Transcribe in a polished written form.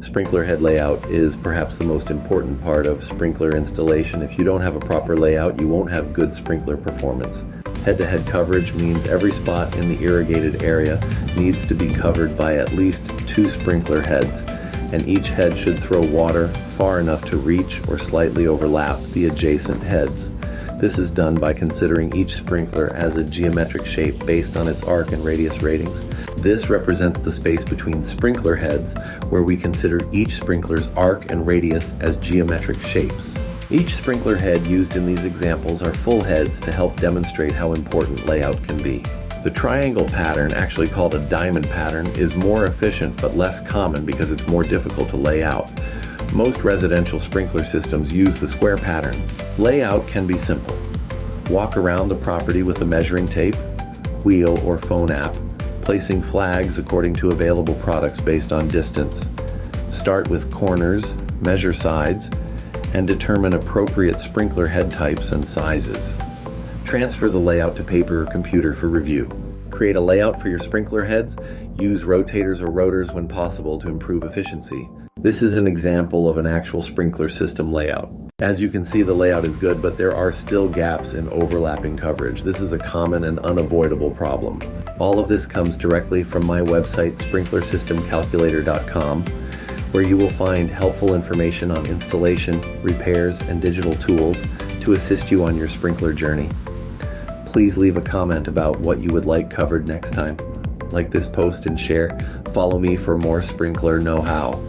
Sprinkler head layout is perhaps the most important part of sprinkler installation. If you don't have a proper layout, you won't have good sprinkler performance. Head-to-head coverage means every spot in the irrigated area needs to be covered by at least 2 sprinkler heads, and each head should throw water far enough to reach or slightly overlap the adjacent heads. This is done by considering each sprinkler as a geometric shape based on its arc and radius ratings. This represents the space between sprinkler heads, where we consider each sprinkler's arc and radius as geometric shapes. Each sprinkler head used in these examples are full heads to help demonstrate how important layout can be. The triangle pattern, actually called a diamond pattern, is more efficient but less common because it's more difficult to lay out. Most residential sprinkler systems use the square pattern. Layout can be simple. Walk around the property with a measuring tape, wheel or phone app, placing flags according to available products based on distance. Start with corners, measure sides, and determine appropriate sprinkler head types and sizes. Transfer the layout to paper or computer for review. Create a layout for your sprinkler heads. Use rotators or rotors when possible to improve efficiency. This is an example of an actual sprinkler system layout. As you can see, the layout is good, but there are still gaps in overlapping coverage. This is a common and unavoidable problem. All of this comes directly from my website, sprinklersystemcalculator.com, where you will find helpful information on installation, repairs, and digital tools to assist you on your sprinkler journey. Please leave a comment about what you would like covered next time. Like this post and share. Follow me for more sprinkler know-how.